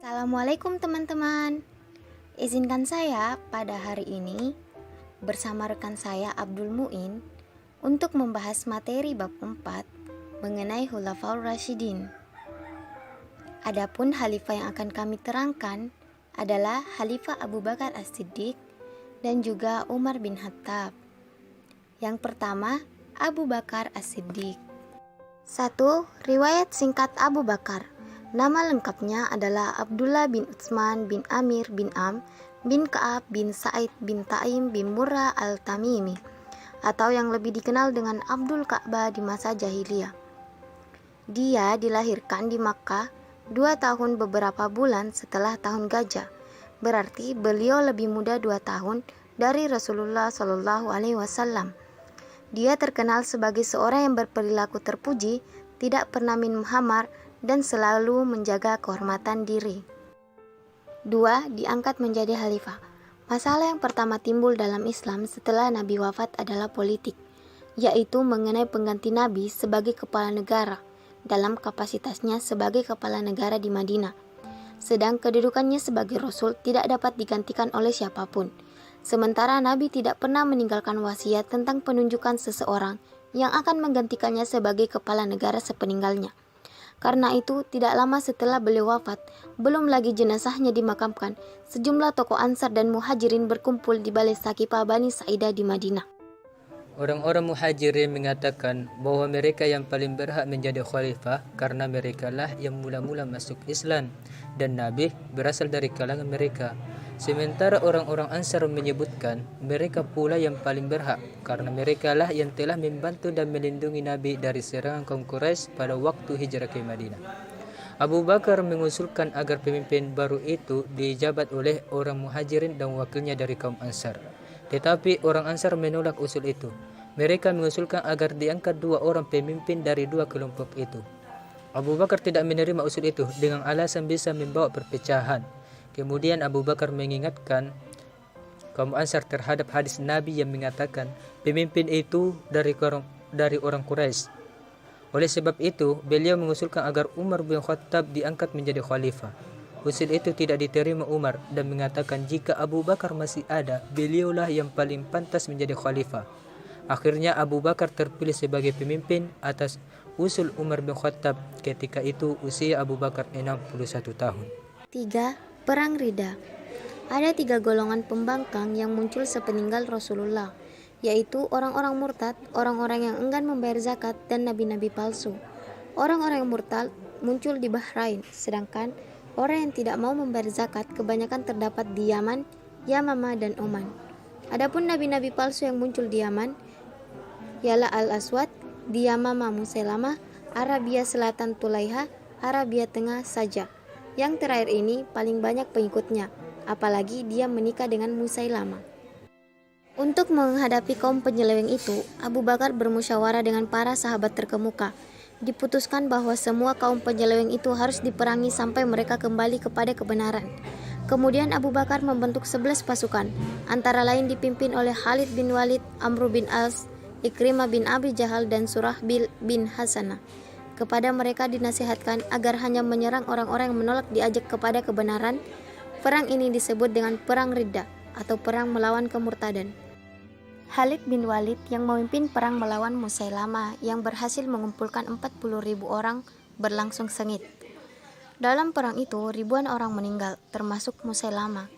Assalamualaikum teman-teman. Izinkan saya pada hari ini bersama rekan saya Abdul Muin untuk membahas materi bab 4 mengenai Khulafaur Rasyidin. Adapun khalifah yang akan kami terangkan adalah Khalifah Abu Bakar As-Siddiq dan juga Umar bin Khattab. Yang pertama, Abu Bakar As-Siddiq. 1. Riwayat singkat Abu Bakar. Nama lengkapnya adalah Abdullah bin Utsman bin Amir bin Am bin Ka'ab bin Sa'id bin Ta'im bin Murrah al-Tamimi, atau yang lebih dikenal dengan Abdul Ka'bah di masa jahiliyah. Dia dilahirkan di Makkah 2 tahun beberapa bulan setelah tahun gajah. Berarti beliau lebih muda 2 tahun dari Rasulullah Shallallahu Alaihi Wasallam. Dia terkenal sebagai seorang yang berperilaku terpuji, tidak pernah minum khamar, dan selalu menjaga kehormatan diri. 2. Diangkat menjadi khalifah. Masalah yang pertama timbul dalam Islam setelah Nabi wafat adalah politik, yaitu mengenai pengganti Nabi sebagai kepala negara dalam kapasitasnya sebagai kepala negara di Madinah. Sedang kedudukannya sebagai Rasul tidak dapat digantikan oleh siapapun. Sementara Nabi tidak pernah meninggalkan wasiat tentang penunjukan seseorang yang akan menggantikannya sebagai kepala negara sepeninggalnya. Karena itu, tidak lama setelah beliau wafat, belum lagi jenazahnya dimakamkan, sejumlah tokoh Ansar dan Muhajirin berkumpul di Balai Saqifah Bani Sa'idah di Madinah. Orang-orang Muhajirin mengatakan bahwa mereka yang paling berhak menjadi khalifah karena merekalah yang mula-mula masuk Islam dan Nabi berasal dari kalangan mereka. Sementara orang-orang Ansar menyebutkan mereka pula yang paling berhak karena merekalah yang telah membantu dan melindungi Nabi dari serangan kaum Quraisy pada waktu hijrah ke Madinah. Abu Bakar mengusulkan agar pemimpin baru itu dijabat oleh orang Muhajirin dan wakilnya dari kaum Ansar. Tetapi orang Ansar menolak usul itu. Mereka mengusulkan agar diangkat 2 orang pemimpin dari 2 kelompok itu. Abu Bakar tidak menerima usul itu dengan alasan bisa membawa perpecahan. Kemudian Abu Bakar mengingatkan kaum Ansar terhadap hadis Nabi yang mengatakan pemimpin itu dari orang Quraisy. Oleh sebab itu, beliau mengusulkan agar Umar bin Khattab diangkat menjadi khalifah. Usul itu tidak diterima Umar dan mengatakan jika Abu Bakar masih ada, beliaulah yang paling pantas menjadi khalifah. Akhirnya Abu Bakar terpilih sebagai pemimpin atas usul Umar bin Khattab. Ketika itu usia Abu Bakar 61 tahun. 3. Perang Ridha. Ada 3 golongan pembangkang yang muncul sepeninggal Rasulullah, yaitu orang-orang murtad, orang-orang yang enggan membayar zakat, dan nabi-nabi palsu. Orang-orang yang murtad muncul di Bahrain, sedangkan orang yang tidak mau membayar zakat kebanyakan terdapat di Yaman, Yamama, dan Oman. Adapun nabi-nabi palsu yang muncul di Yaman ialah Al-Aswad, di Yamama Musailamah, Arabia Selatan Tulaiha, Arabia Tengah saja. Yang terakhir ini paling banyak pengikutnya, apalagi dia menikah dengan Musailamah. Untuk menghadapi kaum penyeleweng itu, Abu Bakar bermusyawarah dengan para sahabat terkemuka. Diputuskan bahwa semua kaum penyeleweng itu harus diperangi sampai mereka kembali kepada kebenaran. Kemudian Abu Bakar membentuk 11 pasukan, antara lain dipimpin oleh Khalid bin Walid, Amr bin As, Ikrimah bin Abi Jahal, dan Surahbil bin Hasanah. Kepada mereka dinasihatkan agar hanya menyerang orang-orang yang menolak diajak kepada kebenaran. Perang ini disebut dengan Perang Riddah atau Perang melawan kemurtadan. Khalid bin Walid yang memimpin perang melawan Musailamah yang berhasil mengumpulkan 40.000 orang berlangsung sengit. Dalam perang itu ribuan orang meninggal, termasuk Musailamah.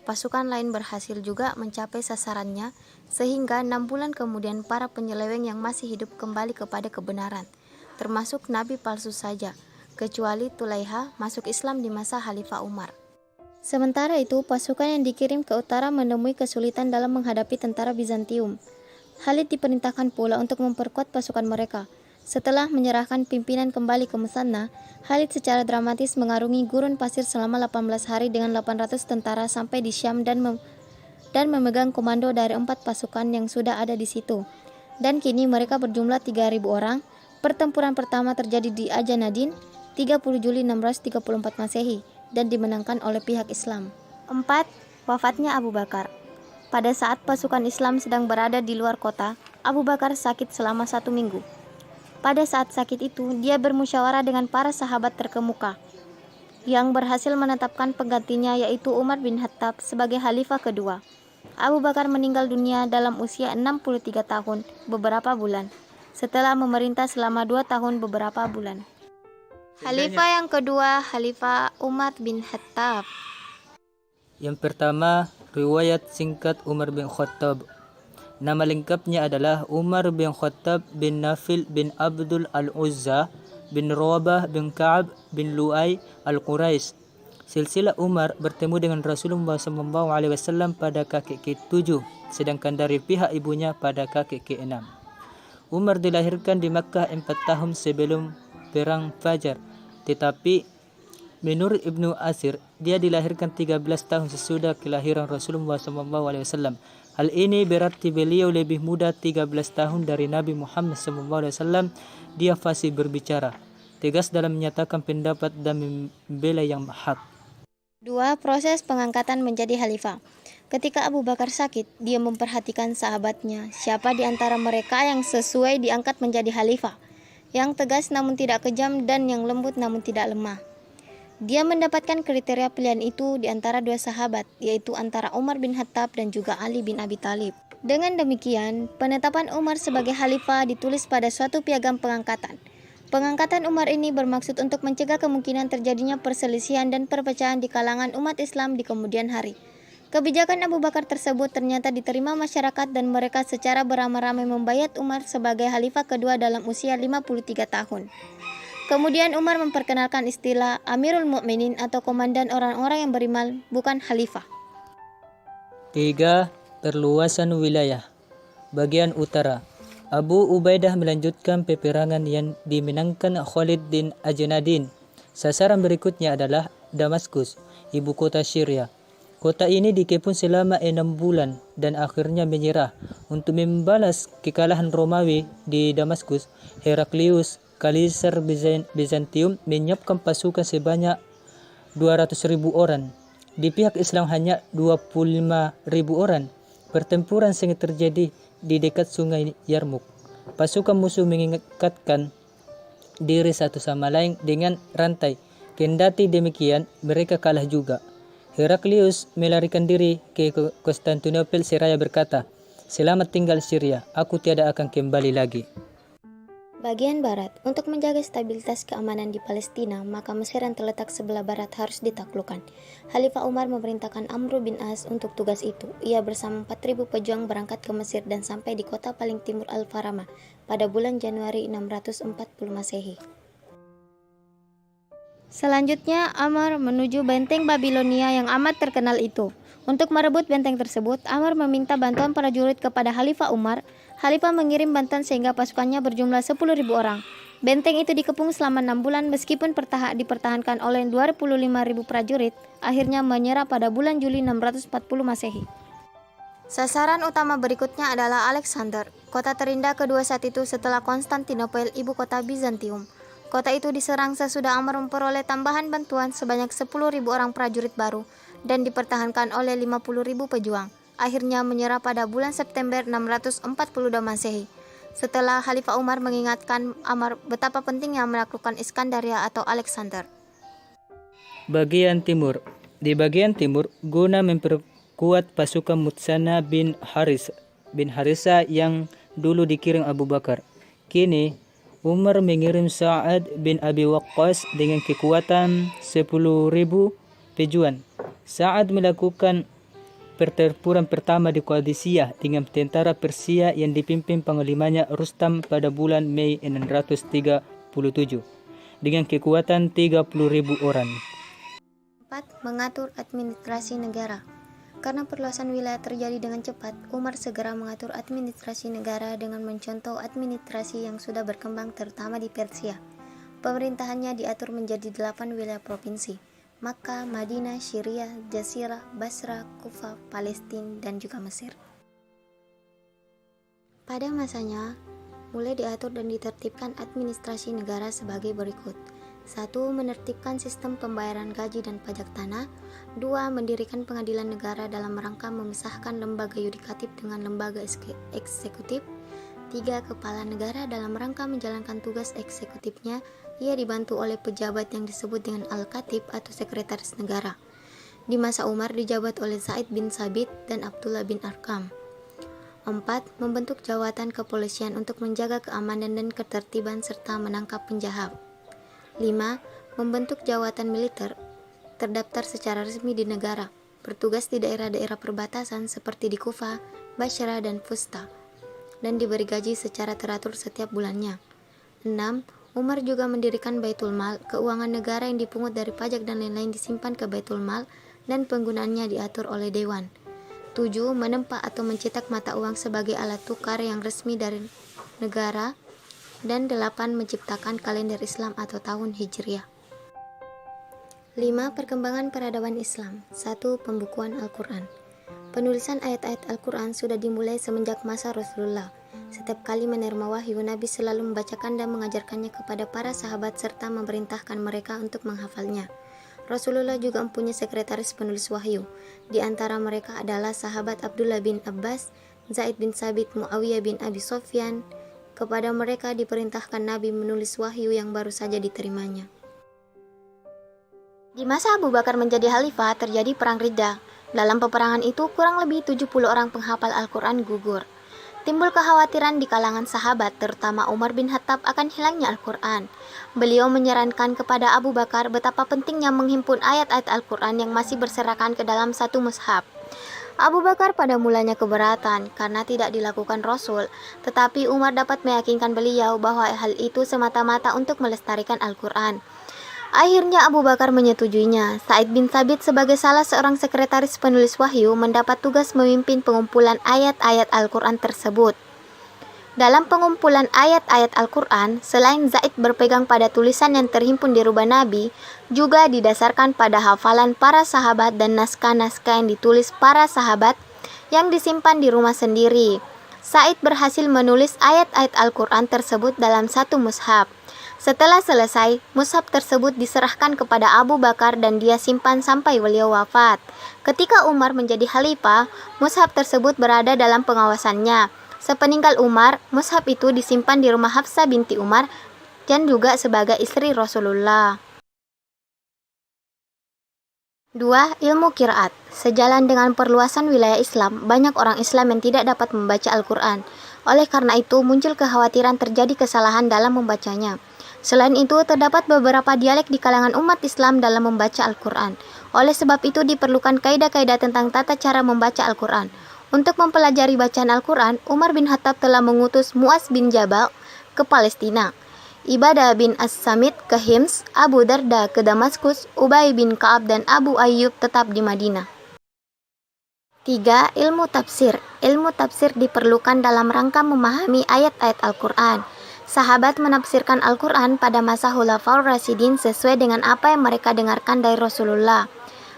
Pasukan lain berhasil juga mencapai sasarannya, sehingga 6 bulan kemudian para penyeleweng yang masih hidup kembali kepada kebenaran, termasuk nabi palsu saja, kecuali Tulaiha masuk Islam di masa Khalifah Umar. Sementara itu, pasukan yang dikirim ke utara menemui kesulitan dalam menghadapi tentara Bizantium. Khalid diperintahkan pula untuk memperkuat pasukan mereka. Setelah menyerahkan pimpinan kembali ke Musanna, Khalid secara dramatis mengarungi gurun pasir selama 18 hari dengan 800 tentara sampai di Syam dan memegang komando dari 4 pasukan yang sudah ada di situ. Dan kini mereka berjumlah 3.000 orang. Pertempuran pertama terjadi di Ajanadin 30 Juli 634 Masehi dan dimenangkan oleh pihak Islam. 4. Wafatnya Abu Bakar. Pada saat pasukan Islam sedang berada di luar kota, Abu Bakar sakit selama 1 minggu. Pada saat sakit itu, dia bermusyawarah dengan para sahabat terkemuka. yang berhasil menetapkan penggantinya yaitu Umar bin Khattab sebagai khalifah kedua. Abu Bakar meninggal dunia dalam usia 63 tahun beberapa bulan setelah memerintah selama 2 tahun beberapa bulan. Khalifah yang kedua, Khalifah Umar bin Khattab. Yang pertama, riwayat singkat Umar bin Khattab. Nama lengkapnya adalah Umar bin Khattab bin Nafil bin Abdul Al-Uzza bin Rawabah bin Ka'ab bin Lu'ay Al-Quraisy. Silsilah Umar bertemu dengan Rasulullah SAW pada kakek ke-7, sedangkan dari pihak ibunya pada kakek ke-6. Umar dilahirkan di Makkah 4 tahun sebelum Perang Fajar, tetapi menurut Ibnu Asir, dia dilahirkan 13 tahun sesudah kelahiran Rasulullah SAW. Hal ini berarti beliau lebih muda 13 tahun dari Nabi Muhammad SAW. Dia fasih berbicara, tegas dalam menyatakan pendapat dan membela yang hak. 2. Proses pengangkatan menjadi khalifah. Ketika Abu Bakar sakit, dia memperhatikan sahabatnya, siapa di antara mereka yang sesuai diangkat menjadi khalifah, yang tegas namun tidak kejam dan yang lembut namun tidak lemah. Dia mendapatkan kriteria pilihan itu di antara 2 sahabat, yaitu antara Umar bin Khattab dan juga Ali bin Abi Thalib. Dengan demikian, penetapan Umar sebagai khalifah ditulis pada suatu piagam pengangkatan. Pengangkatan Umar ini bermaksud untuk mencegah kemungkinan terjadinya perselisihan dan perpecahan di kalangan umat Islam di kemudian hari. Kebijakan Abu Bakar tersebut ternyata diterima masyarakat dan mereka secara beramai-ramai membayat Umar sebagai khalifah kedua dalam usia 53 tahun. Kemudian Umar memperkenalkan istilah Amirul Mukminin atau komandan orang-orang yang beriman, bukan khalifah. 3. Perluasan wilayah. Bagian utara. Abu Ubaidah melanjutkan peperangan yang dimenangkan Khalid bin Ajnadin. Sasaran berikutnya adalah Damaskus, ibu kota Syria. Kota ini dikepung selama 6 bulan dan akhirnya menyerah. Untuk membalas kekalahan Romawi di Damaskus, Heraklius, Kaisar Bizantium menyiapkan pasukan sebanyak 200.000 orang. Di pihak Islam hanya 25.000 orang. Pertempuran sengit terjadi di dekat sungai Yarmuk. Pasukan musuh mengikatkan diri satu sama lain dengan rantai. Kendati demikian, mereka kalah juga. Heraklius melarikan diri ke Konstantinopel seraya berkata, "Selamat tinggal Syria, aku tiada akan kembali lagi." Bagian barat, untuk menjaga stabilitas keamanan di Palestina, maka Mesir yang terletak sebelah barat harus ditaklukkan. Khalifah Umar memerintahkan Amr bin As untuk tugas itu. Ia bersama 4.000 pejuang berangkat ke Mesir dan sampai di kota paling timur Al-Farama pada bulan Januari 640 Masehi. Selanjutnya, Amr menuju benteng Babilonia yang amat terkenal itu. Untuk merebut benteng tersebut, Amr meminta bantuan prajurit kepada Khalifah Umar. Khalifah mengirim bantuan sehingga pasukannya berjumlah 10.000 orang. Benteng itu dikepung selama 6 bulan meskipun dipertahankan oleh 25.000 prajurit, akhirnya menyerah pada bulan Juli 640 Masehi. Sasaran utama berikutnya adalah Alexander, kota terindah kedua saat itu setelah Konstantinopel, ibu kota Bizantium. Kota itu diserang sesudah Amr memperoleh tambahan bantuan sebanyak 10.000 orang prajurit baru dan dipertahankan oleh 50.000 pejuang. Akhirnya menyerah pada bulan September 642 Masehi. Setelah Khalifah Umar mengingatkan Amr betapa pentingnya melakukan Iskandaria atau Alexander. Bagian timur. Di bagian timur, guna memperkuat pasukan Mutsana bin Harisa yang dulu dikirim Abu Bakar. Kini, Umar mengirim Sa'ad bin Abi Waqqas dengan kekuatan 10.000 pejuang. Sa'ad melakukan pertempuran pertama di Qadisiyah dengan tentara Persia yang dipimpin panglimanya Rustam pada bulan Mei 637 dengan kekuatan 30.000 orang. 4. Mengatur administrasi negara. Karena perluasan wilayah terjadi dengan cepat, Umar segera mengatur administrasi negara dengan mencontoh administrasi yang sudah berkembang terutama di Persia. Pemerintahannya diatur menjadi 8 wilayah provinsi: Makkah, Madinah, Syria, Jazirah, Basra, Kufah, Palestina, dan juga Mesir. Pada masanya, mulai diatur dan ditertibkan administrasi negara sebagai berikut. 1. Menertibkan sistem pembayaran gaji dan pajak tanah. 2. Mendirikan pengadilan negara dalam rangka memisahkan lembaga yudikatif dengan lembaga eksekutif. 3. Kepala negara dalam rangka menjalankan tugas eksekutifnya Ia dibantu oleh pejabat yang disebut dengan Al-Khatib atau Sekretaris Negara. Di masa Umar dijabat oleh Zaid bin Sabit dan Abdullah bin Arkam. 4. Membentuk jawatan kepolisian untuk menjaga keamanan dan ketertiban serta menangkap penjahat. 5. Membentuk jawatan militer terdaftar secara resmi di negara, bertugas di daerah-daerah perbatasan seperti di Kufah, Basra, dan Fusta, dan diberi gaji secara teratur setiap bulannya. 6. Umar juga mendirikan Baitul Mal, keuangan negara yang dipungut dari pajak dan lain-lain disimpan ke Baitul Mal dan penggunaannya diatur oleh Dewan. 7. Menempa atau mencetak mata uang sebagai alat tukar yang resmi dari negara. Dan 8. Menciptakan kalender Islam atau tahun Hijriah. 5. Perkembangan peradaban Islam. 1. Pembukuan Al-Quran. Penulisan ayat-ayat Al-Quran sudah dimulai semenjak masa Rasulullah. Setiap kali menerima wahyu, Nabi selalu membacakan dan mengajarkannya kepada para sahabat serta memerintahkan mereka untuk menghafalnya. Rasulullah juga mempunyai sekretaris penulis wahyu. Di antara mereka adalah sahabat Abdullah bin Abbas, Zaid bin Sabit, Muawiyah bin Abi Sufyan. Kepada mereka diperintahkan Nabi menulis wahyu yang baru saja diterimanya. Di masa Abu Bakar menjadi khalifah, terjadi perang Riddah. Dalam peperangan itu, kurang lebih 70 orang penghafal Al-Quran gugur. Timbul kekhawatiran di kalangan sahabat, terutama Umar bin Khattab, akan hilangnya Al-Quran. Beliau menyarankan kepada Abu Bakar betapa pentingnya menghimpun ayat-ayat Al-Quran yang masih berserakan ke dalam satu mushaf. Abu Bakar pada mulanya keberatan karena tidak dilakukan Rasul, tetapi Umar dapat meyakinkan beliau bahwa hal itu semata-mata untuk melestarikan Al-Quran. Akhirnya Abu Bakar menyetujuinya. Zaid bin Sabit sebagai salah seorang sekretaris penulis wahyu mendapat tugas memimpin pengumpulan ayat-ayat Al-Quran tersebut. Dalam pengumpulan ayat-ayat Al-Quran, selain Zaid berpegang pada tulisan yang terhimpun di rubah Nabi, juga didasarkan pada hafalan para sahabat dan naskah-naskah yang ditulis para sahabat yang disimpan di rumah sendiri. Zaid berhasil menulis ayat-ayat Al-Quran tersebut dalam satu mushaf. Setelah selesai, mushaf tersebut diserahkan kepada Abu Bakar dan dia simpan sampai beliau wafat. Ketika Umar menjadi khalifah, mushaf tersebut berada dalam pengawasannya. Sepeninggal Umar, mushaf itu disimpan di rumah Hafsah binti Umar dan juga sebagai istri Rasulullah. 2. Ilmu qiraat. Sejalan dengan perluasan wilayah Islam, banyak orang Islam yang tidak dapat membaca Al-Quran. Oleh karena itu, muncul kekhawatiran terjadi kesalahan dalam membacanya. Selain itu, terdapat beberapa dialek di kalangan umat Islam dalam membaca Al-Quran. Oleh sebab itu, diperlukan kaidah-kaidah tentang tata cara membaca Al-Quran. Untuk mempelajari bacaan Al-Quran, Umar bin Khattab telah mengutus Mu'az bin Jabal ke Palestina, Ibadah bin As-Samit ke Hims, Abu Darda ke Damaskus, Ubay bin Ka'ab dan Abu Ayyub tetap di Madinah. 3. Ilmu tafsir. Ilmu tafsir diperlukan dalam rangka memahami ayat-ayat Al-Quran. Sahabat menafsirkan Al-Quran pada masa Khulafaur Rasyidin sesuai dengan apa yang mereka dengarkan dari Rasulullah.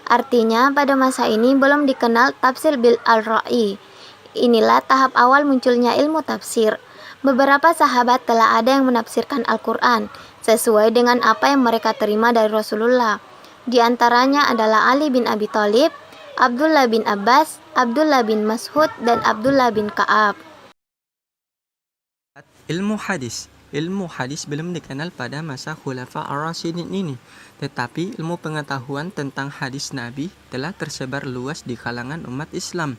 Artinya, pada masa ini belum dikenal tafsir bil al-ra'i. Inilah tahap awal munculnya ilmu tafsir. Beberapa sahabat telah ada yang menafsirkan Al-Quran sesuai dengan apa yang mereka terima dari Rasulullah. Di antaranya adalah Ali bin Abi Thalib, Abdullah bin Abbas, Abdullah bin Mas'ud, dan Abdullah bin Ka'ab. Ilmu hadis. Ilmu hadis belum dikenal pada masa Khulafa ar-Rasyidin ini, tetapi ilmu pengetahuan tentang hadis Nabi telah tersebar luas di kalangan umat Islam.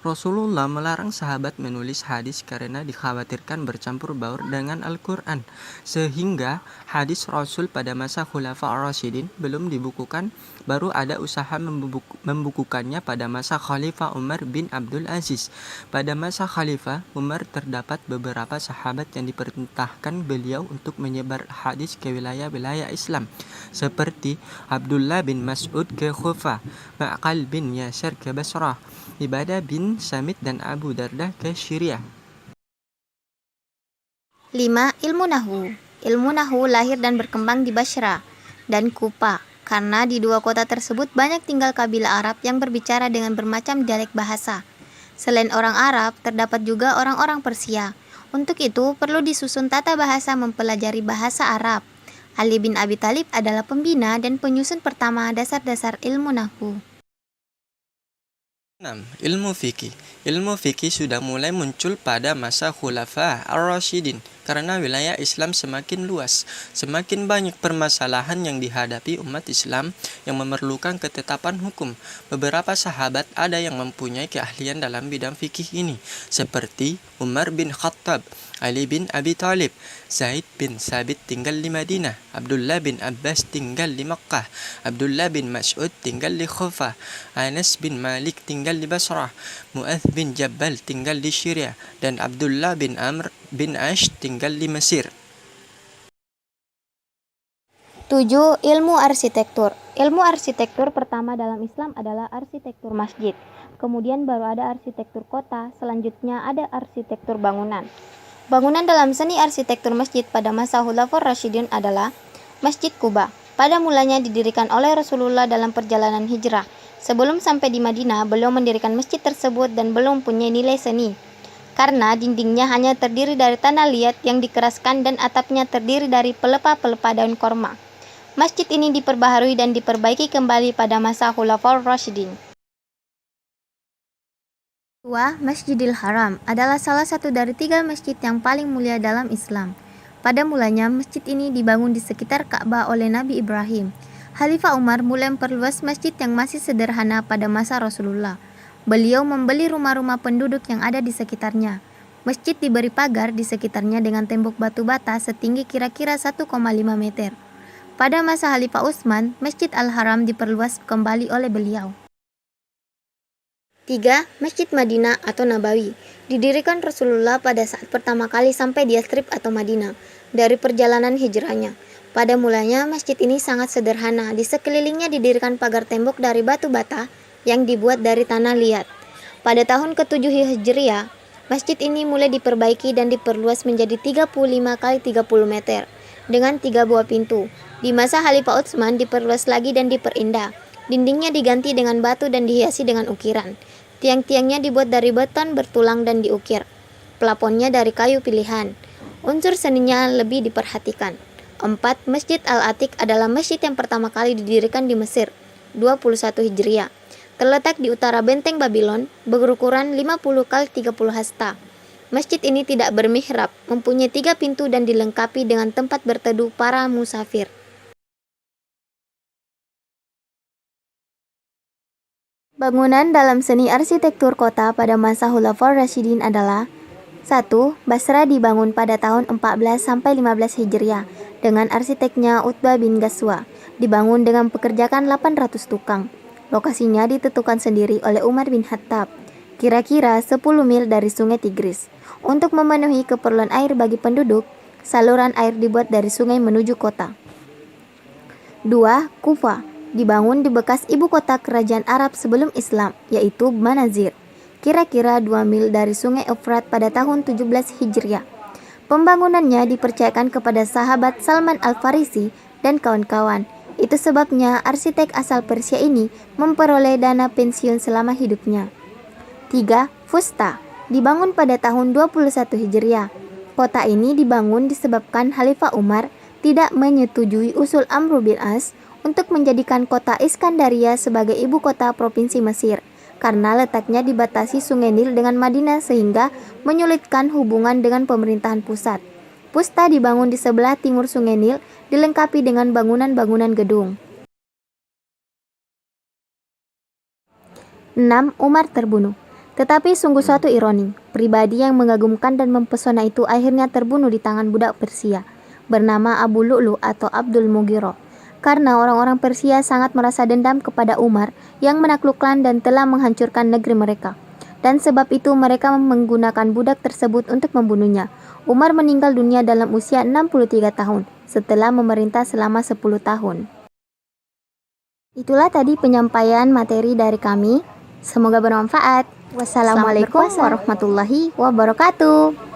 Rasulullah melarang sahabat menulis hadis karena dikhawatirkan bercampur baur dengan Al-Quran, sehingga hadis Rasul pada masa Khulafa ar-Rasyidin belum dibukukan, baru ada usaha membukukannya pada masa Khalifah Umar bin Abdul Aziz. Pada masa Khalifah Umar terdapat beberapa sahabat yang diperintahkan beliau untuk menyebar hadis ke wilayah-wilayah Islam, seperti Abdullah bin Mas'ud ke Kufah, Ma'qal bin Yasir ke Basrah, Ibadah bin Samit dan Abu Darda ke Syria. 5. Ilmu Nahwu. Ilmu Nahwu lahir dan berkembang di Basra dan Kufa, karena di dua kota tersebut banyak tinggal kabilah Arab yang berbicara dengan bermacam dialek bahasa. Selain orang Arab, terdapat juga orang-orang Persia. Untuk itu, perlu disusun tata bahasa mempelajari bahasa Arab. Ali bin Abi Thalib adalah pembina dan penyusun pertama dasar-dasar ilmu Nahwu. 6. Ilmu fikih. Ilmu fikih sudah mulai muncul pada masa Khulafa ar-Rasyidin karena wilayah Islam semakin luas. Semakin banyak permasalahan yang dihadapi umat Islam yang memerlukan ketetapan hukum. Beberapa sahabat ada yang mempunyai keahlian dalam bidang fikih ini, seperti Umar bin Khattab, Ali bin Abi Thalib, Zaid bin Sabit tinggal di Madinah, Abdullah bin Abbas tinggal di Makkah, Abdullah bin Mas'ud tinggal di Kufah, Anas bin Malik tinggal di Basrah, Mu'adz bin Jabal tinggal di Syria, dan Abdullah bin Amr bin Ash tinggal di Mesir. 7. Ilmu arsitektur. Ilmu arsitektur pertama dalam Islam adalah arsitektur masjid. Kemudian baru ada arsitektur kota, selanjutnya ada arsitektur bangunan. Bangunan dalam seni arsitektur masjid pada masa Khulafaur Rasyidin adalah Masjid Quba. Pada mulanya didirikan oleh Rasulullah dalam perjalanan hijrah. Sebelum sampai di Madinah, beliau mendirikan masjid tersebut dan belum punya nilai seni. Karena dindingnya hanya terdiri dari tanah liat yang dikeraskan dan atapnya terdiri dari pelepah-pelepah daun korma. Masjid ini diperbaharui dan diperbaiki kembali pada masa Khulafaur Rasyidin. 2. Masjidil Haram adalah salah satu dari 3 masjid yang paling mulia dalam Islam. Pada mulanya, masjid ini dibangun di sekitar Ka'bah oleh Nabi Ibrahim. Khalifah Umar mulai memperluas masjid yang masih sederhana pada masa Rasulullah. Beliau membeli rumah-rumah penduduk yang ada di sekitarnya. Masjid diberi pagar di sekitarnya dengan tembok batu bata setinggi kira-kira 1,5 meter. Pada masa Khalifah Utsman, Masjid Al-Haram diperluas kembali oleh beliau. 3. Masjid Madinah atau Nabawi. Didirikan Rasulullah pada saat pertama kali sampai di Yastrib atau Madinah dari perjalanan hijrahnya. Pada mulanya masjid ini sangat sederhana. Di sekelilingnya didirikan pagar tembok dari batu bata yang dibuat dari tanah liat. Pada tahun ke-7 Hijriah, masjid ini mulai diperbaiki dan diperluas menjadi 35 kali 30 meter dengan 3 buah pintu. Di masa Khalifah Utsman diperluas lagi dan diperindah. Dindingnya diganti dengan batu dan dihiasi dengan ukiran. Tiang-tiangnya dibuat dari beton bertulang dan diukir. Plafonnya dari kayu pilihan. Unsur seninya lebih diperhatikan. 4. Masjid Al-Atiq adalah masjid yang pertama kali didirikan di Mesir, 21 Hijriah. Terletak di utara benteng Babylon, berukuran 50 kali 30 hasta. Masjid ini tidak bermihrab, mempunyai 3 pintu dan dilengkapi dengan tempat berteduh para musafir. Bangunan dalam seni arsitektur kota pada masa Khulafaur Rasyidin adalah 1. Basra dibangun pada tahun 14-15 Hijriah dengan arsiteknya Utbah bin Ghazwa. Dibangun dengan pekerjakan 800 tukang. Lokasinya ditentukan sendiri oleh Umar bin Khattab, kira-kira 10 mil dari sungai Tigris. Untuk memenuhi keperluan air bagi penduduk, saluran air dibuat dari sungai menuju kota. 2. Kufa dibangun di bekas ibu kota kerajaan Arab sebelum Islam, yaitu Manazir, kira-kira 2 mil dari sungai Efrat pada tahun 17 Hijriah. Pembangunannya dipercayakan kepada sahabat Salman Al-Farisi dan kawan-kawan. Itu sebabnya arsitek asal Persia ini memperoleh dana pensiun selama hidupnya. 3. Fusta dibangun pada tahun 21 Hijriah. Kota ini dibangun disebabkan Khalifah Umar tidak menyetujui usul Amr bin As untuk menjadikan kota Iskandaria sebagai ibu kota provinsi Mesir, karena letaknya dibatasi Sungai Nil dengan Madinah sehingga menyulitkan hubungan dengan pemerintahan pusat. Fusta dibangun di sebelah timur Sungai Nil, dilengkapi dengan bangunan-bangunan gedung. 6. Umar terbunuh. Tetapi sungguh suatu ironi, pribadi yang mengagumkan dan mempesona itu akhirnya terbunuh di tangan budak Persia, bernama Abu Lu'lu atau Abdul Mughirah. Karena orang-orang Persia sangat merasa dendam kepada Umar yang menaklukkan dan telah menghancurkan negeri mereka. Dan sebab itu mereka menggunakan budak tersebut untuk membunuhnya. Umar meninggal dunia dalam usia 63 tahun setelah memerintah selama 10 tahun. Itulah tadi penyampaian materi dari kami. Semoga bermanfaat. Wassalamualaikum warahmatullahi wabarakatuh.